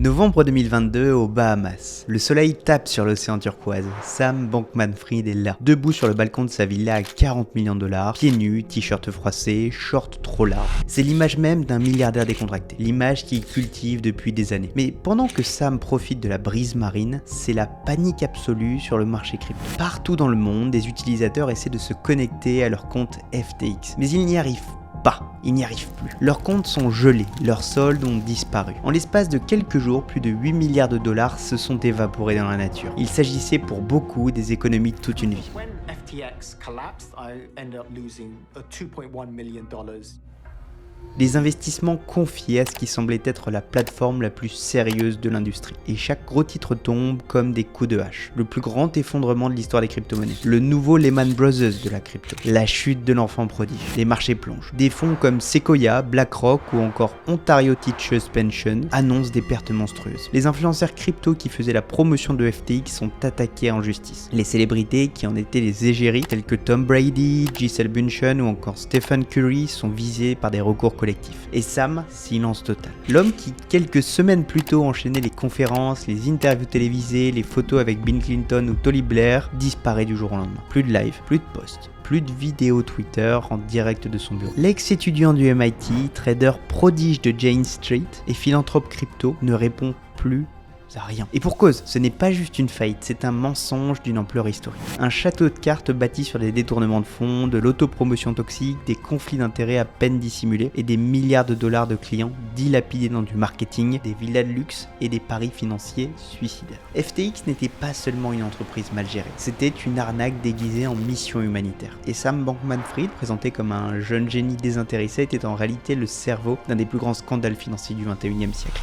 Novembre 2022 aux Bahamas. Le soleil tape sur l'océan turquoise. Sam Bankman-Fried est là, debout sur le balcon de sa villa à 40 millions de dollars, pieds nus, t-shirt froissé, short trop large. C'est l'image même d'un milliardaire décontracté, l'image qu'il cultive depuis des années. Mais pendant que Sam profite de la brise marine, c'est la panique absolue sur le marché crypto. Partout dans le monde, des utilisateurs essaient de se connecter à leur compte FTX, mais ils n'y arrivent pas, ils n'y arrivent plus. Leurs comptes sont gelés, leurs soldes ont disparu. En l'espace de quelques jours, plus de 8 milliards de dollars se sont évaporés dans la nature. Il s'agissait pour beaucoup des économies de toute une vie. When FTX collapsed, I ended up losing $2.1 million. Les investissements confiés à ce qui semblait être la plateforme la plus sérieuse de l'industrie. Et chaque gros titre tombe comme des coups de hache. Le plus grand effondrement de l'histoire des crypto-monnaies. Le nouveau Lehman Brothers de la crypto. La chute de l'enfant prodige. Les marchés plongent. Des fonds comme Sequoia, BlackRock ou encore Ontario Teachers Pension annoncent des pertes monstrueuses. Les influenceurs crypto qui faisaient la promotion de FTX sont attaqués en justice. Les célébrités qui en étaient les égéries, telles que Tom Brady, Gisele Bündchen ou encore Stephen Curry, sont visés par des recours collectif. Et Sam, silence total. L'homme qui, quelques semaines plus tôt, enchaînait les conférences, les interviews télévisées, les photos avec Bill Clinton ou Tony Blair, disparaît du jour au lendemain. Plus de live, plus de posts, plus de vidéos Twitter en direct de son bureau. L'ex-étudiant du MIT, trader prodige de Jane Street et philanthrope crypto, ne répond plus à rien. Et pour cause, ce n'est pas juste une faillite, c'est un mensonge d'une ampleur historique. Un château de cartes bâti sur des détournements de fonds, de l'autopromotion toxique, des conflits d'intérêts à peine dissimulés et des milliards de dollars de clients dilapidés dans du marketing, des villas de luxe et des paris financiers suicidaires. FTX n'était pas seulement une entreprise mal gérée, c'était une arnaque déguisée en mission humanitaire. Et Sam Bankman-Fried, présenté comme un jeune génie désintéressé, était en réalité le cerveau d'un des plus grands scandales financiers du 21e siècle.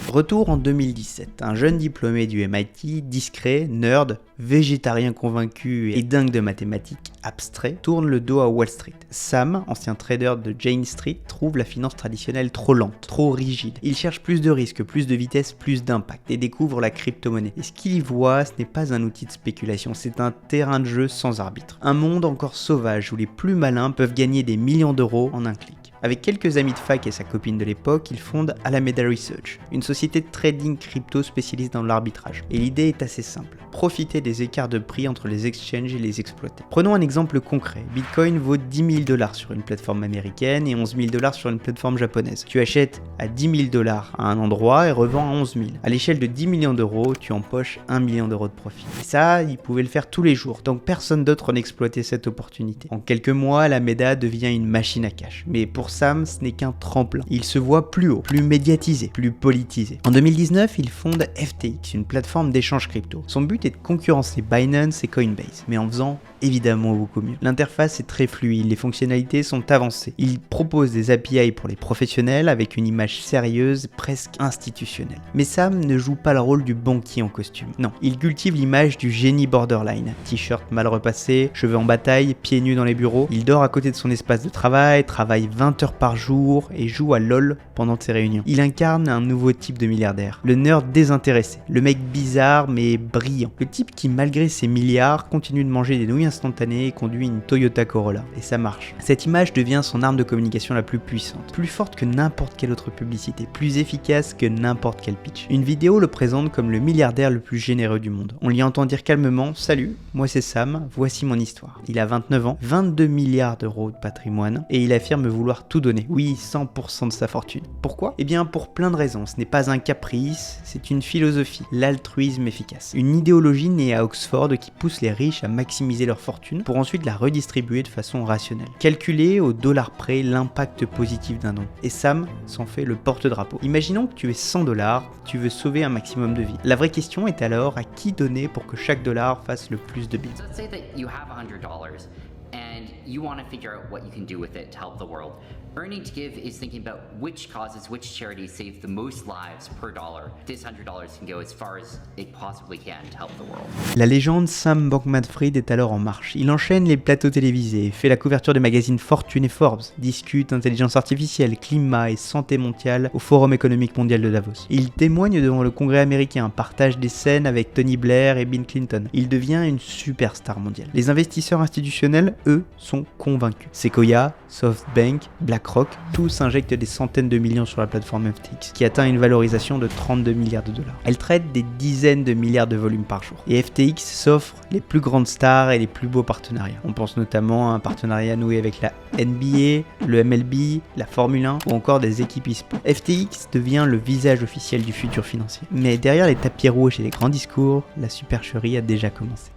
Retour en 2017, un jeune diplômé du MIT, discret, nerd, végétarien convaincu et dingue de mathématiques, abstrait, tourne le dos à Wall Street. Sam, ancien trader de Jane Street, trouve la finance traditionnelle trop lente, trop rigide. Il cherche plus de risques, plus de vitesse, plus d'impact et découvre la crypto-monnaie. Et ce qu'il y voit, ce n'est pas un outil de spéculation, c'est un terrain de jeu sans arbitre. Un monde encore sauvage où les plus malins peuvent gagner des millions d'euros en un clic. Avec quelques amis de fac et sa copine de l'époque, il fonde Alameda Research, une société de trading crypto spécialisée dans l'arbitrage. Et l'idée est assez simple, profiter des écarts de prix entre les exchanges et les exploiter. Prenons un exemple concret, Bitcoin vaut 10 000 $ sur une plateforme américaine et 11 000 $ sur une plateforme japonaise. Tu achètes à 10 000 $ à un endroit et revends à 11 000. À l'échelle de 10 millions d'euros, tu empoches 1 million d'euros de profit. Et ça, ils pouvaient le faire tous les jours, donc personne d'autre n'exploitait cette opportunité. En quelques mois, Alameda devient une machine à cash. Mais pour Sam, ce n'est qu'un tremplin. Il se voit plus haut, plus médiatisé, plus politisé. En 2019, il fonde FTX, une plateforme d'échange crypto. Son but est de concurrencer Binance et Coinbase, mais en faisant évidemment beaucoup mieux. L'interface est très fluide, les fonctionnalités sont avancées. Il propose des API pour les professionnels avec une image sérieuse, presque institutionnelle. Mais Sam ne joue pas le rôle du banquier en costume. Non, il cultive l'image du génie borderline. T-shirt mal repassé, cheveux en bataille, pieds nus dans les bureaux. Il dort à côté de son espace de travail, travaille 20 heures par jour et joue à LOL pendant ses réunions. Il incarne un nouveau type de milliardaire. Le nerd désintéressé, le mec bizarre mais brillant. Le type qui, malgré ses milliards, continue de manger des nouilles instantanées et conduit une Toyota Corolla. Et ça marche. Cette image devient son arme de communication la plus puissante. Plus forte que n'importe quelle autre publicité. Plus efficace que n'importe quel pitch. Une vidéo le présente comme le milliardaire le plus généreux du monde. On l'y entend dire calmement « Salut, moi c'est Sam, voici mon histoire ». Il a 29 ans, 22 milliards d'euros de patrimoine et il affirme vouloir tout donner. Oui, 100% de sa fortune. Pourquoi ? Eh bien pour plein de raisons. Ce n'est pas un caprice, c'est une philosophie. L'altruisme efficace. Une idéologie née à Oxford qui pousse les riches à maximiser leur fortune pour ensuite la redistribuer de façon rationnelle. Calculer au dollar près l'impact positif d'un don. Et Sam s'en fait le porte-drapeau. Imaginons que tu aies 100 $, tu veux sauver un maximum de vies. La vraie question est alors à qui donner pour que chaque dollar fasse le plus de bien. Let's say that you have $100 and you want to figure out what you can do with it to help the world. Earning to Give is thinking about which causes, which charities save the most lives per dollar. This $100 can go as far as it possibly can to help the world. La légende Sam Bankman-Fried est alors en marche. Il enchaîne les plateaux télévisés, fait la couverture des magazines Fortune et Forbes, discute intelligence artificielle, climat et santé mondiale au Forum économique mondial de Davos. Il témoigne devant le Congrès américain, partage des scènes avec Tony Blair et Bill Clinton. Il devient une superstar mondiale. Les investisseurs institutionnels, eux, sont convaincus. Sequoia, SoftBank, BlackRock BlackRock, tous injectent des centaines de millions sur la plateforme FTX, qui atteint une valorisation de 32 milliards de dollars. Elle traite des dizaines de milliards de volumes par jour. Et FTX s'offre les plus grandes stars et les plus beaux partenariats. On pense notamment à un partenariat noué avec la NBA, le MLB, la Formule 1 ou encore des équipes e-sport. FTX devient le visage officiel du futur financier. Mais derrière les tapis rouges et les grands discours, la supercherie a déjà commencé.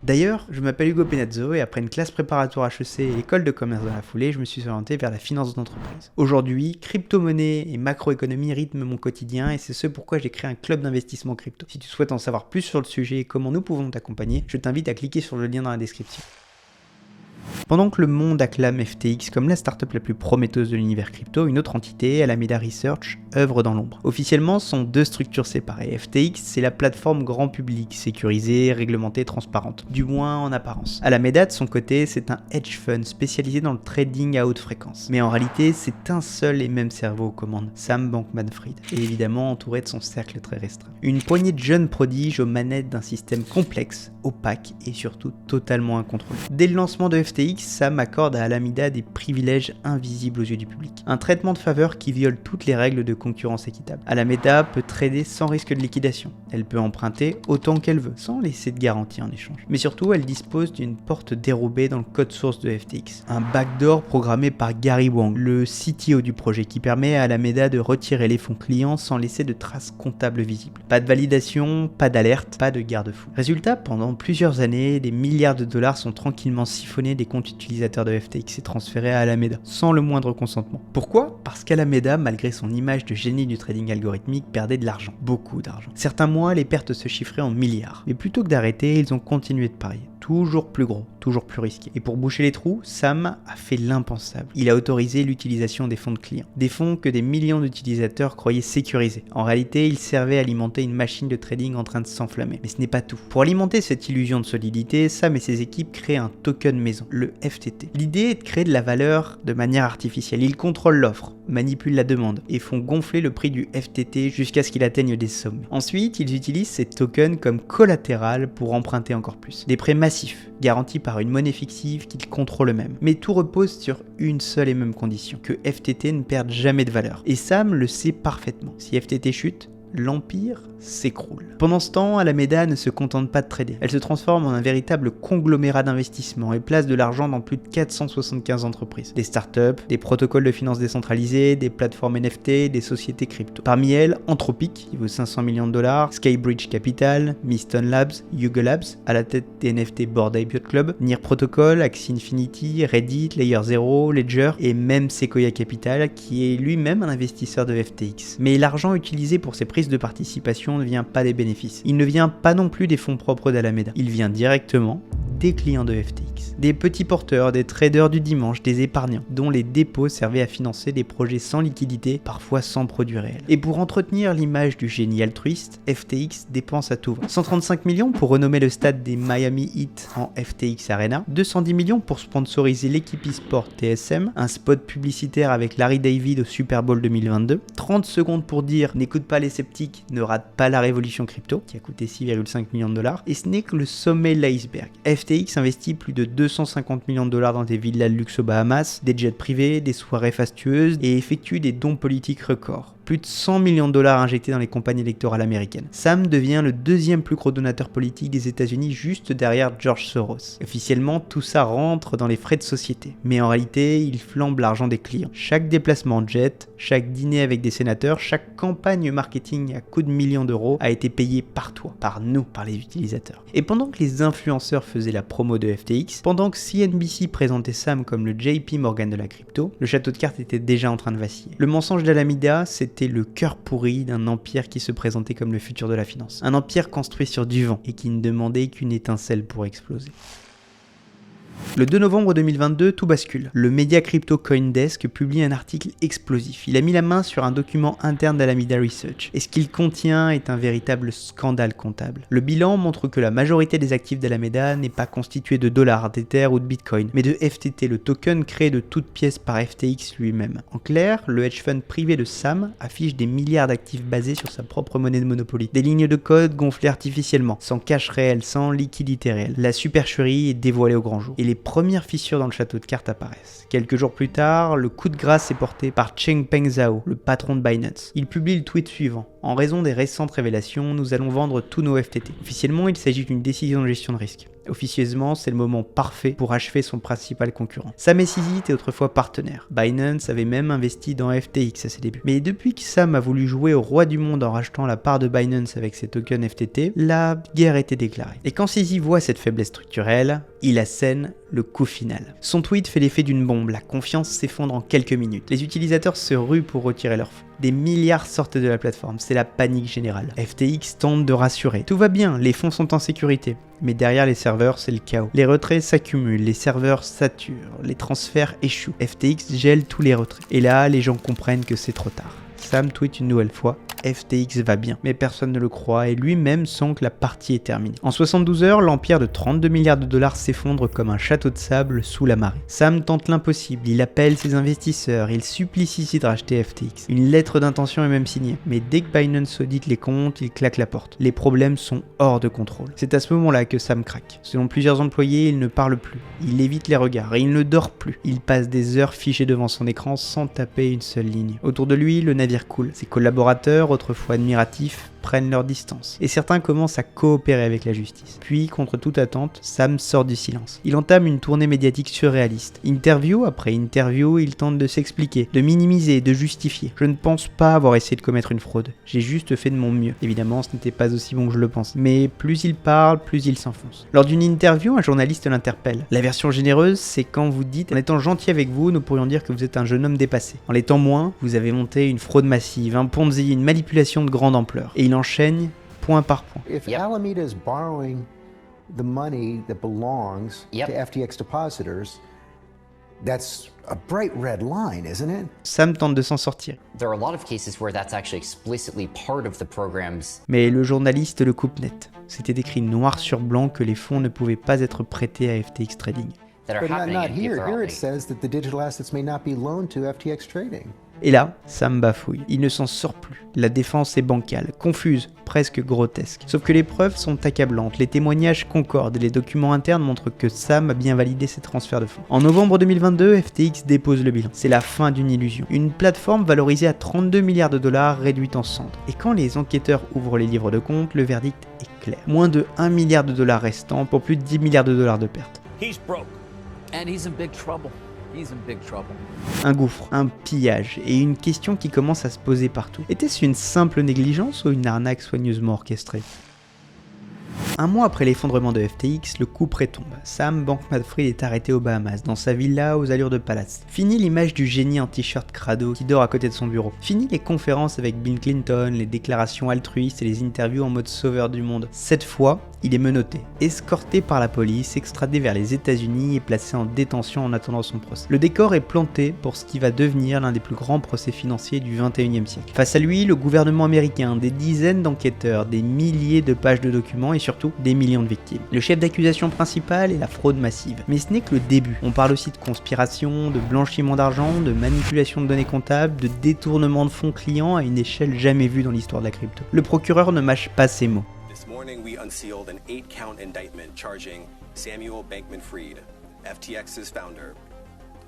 D'ailleurs, je m'appelle Hugo Penazzo et après une classe préparatoire HEC et école de commerce dans la foulée, je me suis orienté vers la finance d'entreprise. Aujourd'hui, crypto-monnaie et macroéconomie rythment mon quotidien et c'est ce pourquoi j'ai créé un club d'investissement crypto. Si tu souhaites en savoir plus sur le sujet et comment nous pouvons t'accompagner, je t'invite à cliquer sur le lien dans la description. Pendant que le monde acclame FTX comme la startup la plus prometteuse de l'univers crypto, une autre entité, Alameda Research, œuvre dans l'ombre. Officiellement, ce sont deux structures séparées. FTX, c'est la plateforme grand public, sécurisée, réglementée, transparente, du moins en apparence. Alameda, de son côté, c'est un hedge fund spécialisé dans le trading à haute fréquence. Mais en réalité, c'est un seul et même cerveau aux commandes, Sam Bankman-Fried, et évidemment entouré de son cercle très restreint. Une poignée de jeunes prodiges aux manettes d'un système complexe, opaque et surtout totalement incontrôlé. Dès le lancement de FTX, Sam accorde à Alameda des privilèges invisibles aux yeux du public. Un traitement de faveur qui viole toutes les règles de concurrence équitable. Alameda peut trader sans risque de liquidation. Elle peut emprunter autant qu'elle veut, sans laisser de garantie en échange. Mais surtout, elle dispose d'une porte dérobée dans le code source de FTX. Un backdoor programmé par Gary Wang, le CTO du projet, qui permet à Alameda de retirer les fonds clients sans laisser de traces comptables visibles. Pas de validation, pas d'alerte, pas de garde-fou. Résultat, pendant plusieurs années, des milliards de dollars sont tranquillement siphonnés des comptes utilisateurs de FTX et transférés à Alameda, sans le moindre consentement. Pourquoi ? Parce qu'Alameda, malgré son image de génie du trading algorithmique, perdait de l'argent, beaucoup d'argent. Certains mois, les pertes se chiffraient en milliards. Mais plutôt que d'arrêter, ils ont continué de parier. Toujours plus gros, toujours plus risqué. Et pour boucher les trous, Sam a fait l'impensable. Il a autorisé l'utilisation des fonds de clients. Des fonds que des millions d'utilisateurs croyaient sécurisés. En réalité, ils servaient à alimenter une machine de trading en train de s'enflammer. Mais ce n'est pas tout. Pour alimenter cette illusion de solidité, Sam et ses équipes créent un token maison, le FTT. L'idée est de créer de la valeur de manière artificielle. Ils contrôlent l'offre, manipulent la demande et font gonfler le prix du FTT jusqu'à ce qu'il atteigne des sommets. Ensuite, ils utilisent ces tokens comme collatéral pour emprunter encore plus. Des prêts massifs, garantis par une monnaie fictive qu'ils contrôlent eux-mêmes. Mais tout repose sur une seule et même condition, que FTT ne perde jamais de valeur. Et Sam le sait parfaitement. Si FTT chute, l'empire s'écroule. Pendant ce temps, Alameda ne se contente pas de trader. Elle se transforme en un véritable conglomérat d'investissement et place de l'argent dans plus de 475 entreprises. Des startups, des protocoles de finance décentralisés, des plateformes NFT, des sociétés crypto. Parmi elles, Anthropic, qui vaut 500 millions de dollars, Skybridge Capital, Miston Labs, Yuga Labs, à la tête des NFT Bored Ape Yacht Club, Near Protocol, Axie Infinity, Reddit, Layer 0, Ledger et même Sequoia Capital, qui est lui-même un investisseur de FTX. Mais l'argent utilisé pour ces prises de participation ne vient pas des bénéfices. Il ne vient pas non plus des fonds propres d'Alameda. Il vient directement des clients de FTX. Des petits porteurs, des traders du dimanche, des épargnants, dont les dépôts servaient à financer des projets sans liquidité, parfois sans produit réel. Et pour entretenir l'image du génie altruiste, FTX dépense à tout va. 135 millions pour renommer le stade des Miami Heat en FTX Arena, 210 millions pour sponsoriser l'équipe e-sport TSM, un spot publicitaire avec Larry David au Super Bowl 2022, 30 secondes pour dire « N'écoute pas les sceptiques, ne rate pas la révolution crypto » qui a coûté 6,5 millions de dollars, et ce n'est que le sommet de l'iceberg. FTX investit plus de 250 millions de dollars dans des villas de luxe aux Bahamas, des jets privés, des soirées fastueuses et effectue des dons politiques records. Plus de 100 millions de dollars injectés dans les campagnes électorales américaines. Sam devient le deuxième plus gros donateur politique des États-Unis, juste derrière George Soros. Officiellement, tout ça rentre dans les frais de société. Mais en réalité, il flambe l'argent des clients. Chaque déplacement en jet, chaque dîner avec des sénateurs, chaque campagne marketing à coups de millions d'euros a été payé par toi, par nous, par les utilisateurs. Et pendant que les influenceurs faisaient la promo de FTX, pendant que CNBC présentait Sam comme le JP Morgan de la crypto, le château de cartes était déjà en train de vaciller. Le mensonge d'Alameda, c'était le cœur pourri d'un empire qui se présentait comme le futur de la finance. Un empire construit sur du vent et qui ne demandait qu'une étincelle pour exploser. Le 2 novembre 2022, tout bascule. Le média crypto CoinDesk publie un article explosif. Il a mis la main sur un document interne d'Alameda Research. Et ce qu'il contient est un véritable scandale comptable. Le bilan montre que la majorité des actifs d'Alameda n'est pas constituée de dollars, d'Ether ou de Bitcoin, mais de FTT, le token créé de toutes pièces par FTX lui-même. En clair, le hedge fund privé de Sam affiche des milliards d'actifs basés sur sa propre monnaie de Monopoly. Des lignes de code gonflées artificiellement, sans cash réel, sans liquidité réelle. La supercherie est dévoilée au grand jour. Et les premières fissures dans le château de cartes apparaissent. Quelques jours plus tard, le coup de grâce est porté par Changpeng Zhao, le patron de Binance. Il publie le tweet suivant. En raison des récentes révélations, nous allons vendre tous nos FTT. Officiellement, il s'agit d'une décision de gestion de risque. Officieusement, c'est le moment parfait pour achever son principal concurrent. Sam et CZ étaient autrefois partenaires. Binance avait même investi dans FTX à ses débuts. Mais depuis que Sam a voulu jouer au roi du monde en rachetant la part de Binance avec ses tokens FTT, la guerre était déclarée. Et quand CZ voit cette faiblesse structurelle, il assène le coup final. Son tweet fait l'effet d'une bombe, la confiance s'effondre en quelques minutes. Les utilisateurs se ruent pour retirer leurs fonds. Des milliards sortent de la plateforme, c'est la panique générale. FTX tente de rassurer. Tout va bien, les fonds sont en sécurité. Mais derrière les serveurs, c'est le chaos. Les retraits s'accumulent, les serveurs saturent, les transferts échouent. FTX gèle tous les retraits. Et là, les gens comprennent que c'est trop tard. Sam tweet une nouvelle fois. FTX va bien, mais personne ne le croit et lui-même sent que la partie est terminée. En 72 heures, l'empire de 32 milliards de dollars s'effondre comme un château de sable sous la marée. Sam tente l'impossible, il appelle ses investisseurs, il supplie CZ de racheter FTX. Une lettre d'intention est même signée, mais dès que Binance audite les comptes, il claque la porte. Les problèmes sont hors de contrôle. C'est à ce moment-là que Sam craque. Selon plusieurs employés, il ne parle plus, il évite les regards et il ne dort plus. Il passe des heures fiché devant son écran sans taper une seule ligne. Autour de lui, le navire coule. Ses collaborateurs, autrefois admiratifs, prennent leur distance, et certains commencent à coopérer avec la justice. Puis, contre toute attente, Sam sort du silence. Il entame une tournée médiatique surréaliste. Interview après interview, il tente de s'expliquer, de minimiser, de justifier. Je ne pense pas avoir essayé de commettre une fraude. J'ai juste fait de mon mieux. Évidemment, ce n'était pas aussi bon que je le pense. Mais plus il parle, plus il s'enfonce. Lors d'une interview, un journaliste l'interpelle. La version généreuse, c'est quand vous dites « En étant gentil avec vous, nous pourrions dire que vous êtes un jeune homme dépassé. En l'étant moins, vous avez monté une fraude massive, un Ponzi, une manipulation de grande ampleur. » Et il enchaîne point par point. If Alameda is borrowing the money that belongs to FTX depositors, that's a bright red line, isn't it? Sam tente de s'en sortir. There are a lot of cases where that's actually explicitly part of the programs. Mais le journaliste le coupe net. C'était écrit noir sur blanc que les fonds ne pouvaient pas être prêtés à FTX Trading. That are But not happening and people here. are all Here it getting- says that the digital assets may not be loaned to FTX Trading. Et là, Sam bafouille. Il ne s'en sort plus. La défense est bancale, confuse, presque grotesque. Sauf que les preuves sont accablantes, les témoignages concordent et les documents internes montrent que Sam a bien validé ses transferts de fonds. En novembre 2022, FTX dépose le bilan. C'est la fin d'une illusion. Une plateforme valorisée à 32 milliards de dollars réduite en cendres. Et quand les enquêteurs ouvrent les livres de compte, le verdict est clair. Moins de 1 milliard de dollars restants pour plus de 10 milliards de dollars de pertes. He's broke. And he's in big trouble. He's in big trouble. Un gouffre, un pillage, et une question qui commence à se poser partout. Était-ce une simple négligence ou une arnaque soigneusement orchestrée ? Un mois après l'effondrement de FTX, le coup près tombe. Sam Bankman-Fried est arrêté aux Bahamas, dans sa villa aux allures de palace. Fini l'image du génie en t-shirt crado qui dort à côté de son bureau. Fini les conférences avec Bill Clinton, les déclarations altruistes et les interviews en mode sauveur du monde. Cette fois, il est menotté, escorté par la police, extradé vers les États-Unis et placé en détention en attendant son procès. Le décor est planté pour ce qui va devenir l'un des plus grands procès financiers du XXIe siècle. Face à lui, le gouvernement américain, des dizaines d'enquêteurs, des milliers de pages de documents et surtout des millions de victimes. Le chef d'accusation principal est la fraude massive. Mais ce n'est que le début. On parle aussi de conspiration, de blanchiment d'argent, de manipulation de données comptables, de détournement de fonds clients à une échelle jamais vue dans l'histoire de la crypto. Le procureur ne mâche pas ses mots. This morning, we unsealed an 8-count indictment charging Samuel Bankman-Fried, FTX's founder,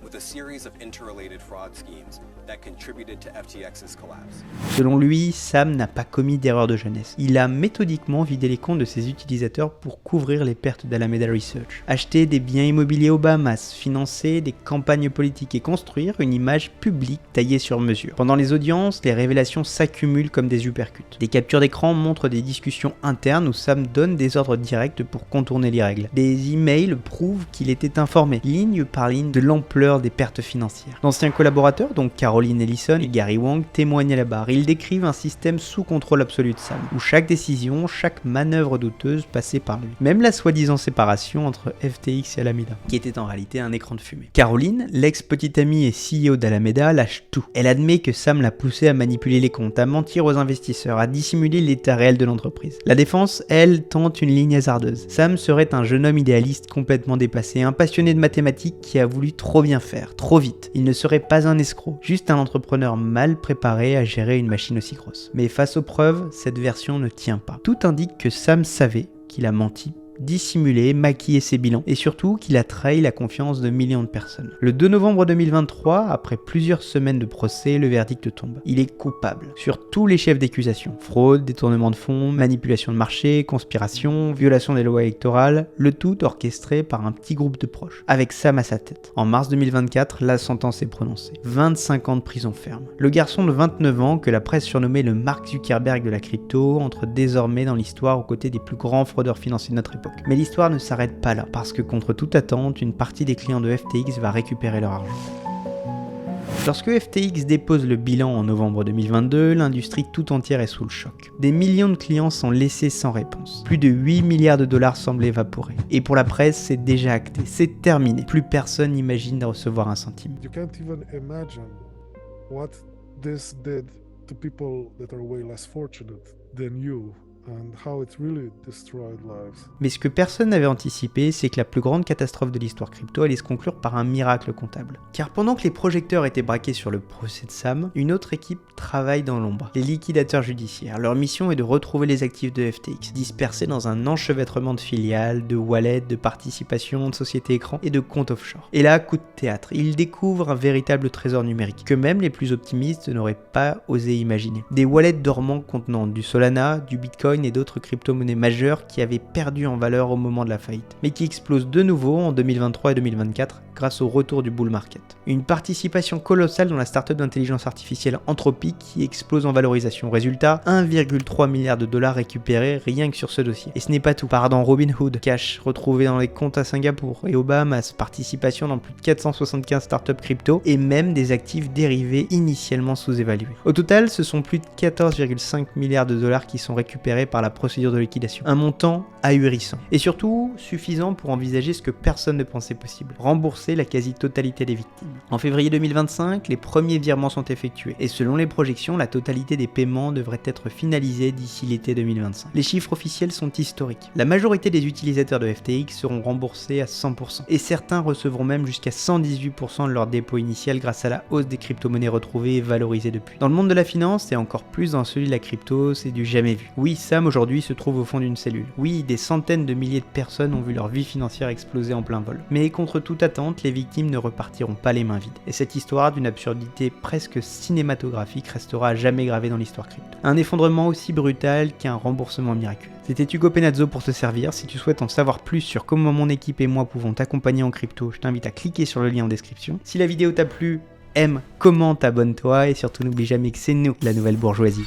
with a series of interrelated fraud schemes that contributed to FTX's collapse. Selon lui, Sam n'a pas commis d'erreur de jeunesse. Il a méthodiquement vidé les comptes de ses utilisateurs pour couvrir les pertes d'Alameda Research, acheter des biens immobiliers aux Bahamas, financer des campagnes politiques et construire une image publique taillée sur mesure. Pendant les audiences, les révélations s'accumulent comme des uppercuts. Des captures d'écran montrent des discussions internes où Sam donne des ordres directs pour contourner les règles. Des emails prouvent qu'il était informé, ligne par ligne, de l'ampleur des pertes financières. D'anciens collaborateurs, donc Caroline Ellison et Gary Wang, témoignent à la barre. Ils décrivent un système sous contrôle absolu de Sam, où chaque décision, chaque manœuvre douteuse passait par lui. Même la soi-disant séparation entre FTX et Alameda, qui était en réalité un écran de fumée. Caroline, l'ex-petite amie et CEO d'Alameda, lâche tout. Elle admet que Sam l'a poussé à manipuler les comptes, à mentir aux investisseurs, à dissimuler l'état réel de l'entreprise. La défense, elle, tente une ligne hasardeuse. Sam serait un jeune homme idéaliste complètement dépassé, un passionné de mathématiques qui a voulu trop bien faire, trop vite. Il ne serait pas un escroc, juste un entrepreneur mal préparé à gérer une machine aussi grosse. Mais face aux preuves, cette version ne tient pas. Tout indique que Sam savait qu'il a menti dissimulé, maquillé ses bilans et surtout qu'il a trahi la confiance de millions de personnes. Le 2 novembre 2023, après plusieurs semaines de procès, le verdict tombe. Il est coupable sur tous les chefs d'accusation. Fraude, détournement de fonds, manipulation de marché, conspiration, violation des lois électorales, le tout orchestré par un petit groupe de proches, avec Sam à sa tête. En mars 2024, la sentence est prononcée. 25 ans de prison ferme. Le garçon de 29 ans, que la presse surnommait le Mark Zuckerberg de la crypto, entre désormais dans l'histoire aux côtés des plus grands fraudeurs financiers de notre époque. Mais l'histoire ne s'arrête pas là, parce que contre toute attente, une partie des clients de FTX va récupérer leur argent. Lorsque FTX dépose le bilan en novembre 2022, l'industrie tout entière est sous le choc. Des millions de clients sont laissés sans réponse. Plus de 8 milliards de dollars semblent évaporer. Et pour la presse, c'est déjà acté, c'est terminé. Plus personne n'imagine de recevoir un centime. You can't even imagine what this did to people that are way less fortunate than you. And how it really destroyed lives. Mais ce que personne n'avait anticipé, c'est que la plus grande catastrophe de l'histoire crypto allait se conclure par un miracle comptable. Car pendant que les projecteurs étaient braqués sur le procès de Sam, une autre équipe travaille dans l'ombre, les liquidateurs judiciaires. Leur mission est de retrouver les actifs de FTX, dispersés dans un enchevêtrement de filiales, de wallets, de participations, de sociétés écrans et de comptes offshore. Et là, coup de théâtre, ils découvrent un véritable trésor numérique, que même les plus optimistes n'auraient pas osé imaginer. Des wallets dormants contenant du Solana, du Bitcoin et d'autres crypto-monnaies majeures qui avaient perdu en valeur au moment de la faillite, mais qui explosent de nouveau en 2023 et 2024 grâce au retour du bull market. Une participation colossale dans la startup d'intelligence artificielle Anthropic qui explose en valorisation. Résultat, 1,3 milliard de dollars récupérés rien que sur ce dossier. Et ce n'est pas tout. Part dans Robinhood, cash retrouvé dans les comptes à Singapour et aux Bahamas, participation dans plus de 475 startups crypto et même des actifs dérivés initialement sous-évalués. Au total, ce sont plus de 14,5 milliards de dollars qui sont récupérés par la procédure de liquidation. Un montant ahurissant. Et surtout, suffisant pour envisager ce que personne ne pensait possible. Rembourser la quasi-totalité des victimes. En février 2025, les premiers virements sont effectués. Et selon les projections, la totalité des paiements devrait être finalisée d'ici l'été 2025. Les chiffres officiels sont historiques. La majorité des utilisateurs de FTX seront remboursés à 100%. Et certains recevront même jusqu'à 118% de leur dépôt initial grâce à la hausse des crypto-monnaies retrouvées et valorisées depuis. Dans le monde de la finance, et encore plus dans celui de la crypto, c'est du jamais vu. Oui, Sam aujourd'hui se trouve au fond d'une cellule. Oui, des centaines de milliers de personnes ont vu leur vie financière exploser en plein vol. Mais contre toute attente, les victimes ne repartiront pas les mains vides. Et cette histoire d'une absurdité presque cinématographique restera à jamais gravée dans l'histoire crypto. Un effondrement aussi brutal qu'un remboursement miraculeux. C'était Hugo Penazzo pour te servir. Si tu souhaites en savoir plus sur comment mon équipe et moi pouvons t'accompagner en crypto, je t'invite à cliquer sur le lien en description. Si la vidéo t'a plu, aime, commente, abonne-toi et surtout n'oublie jamais que c'est nous, la nouvelle bourgeoisie.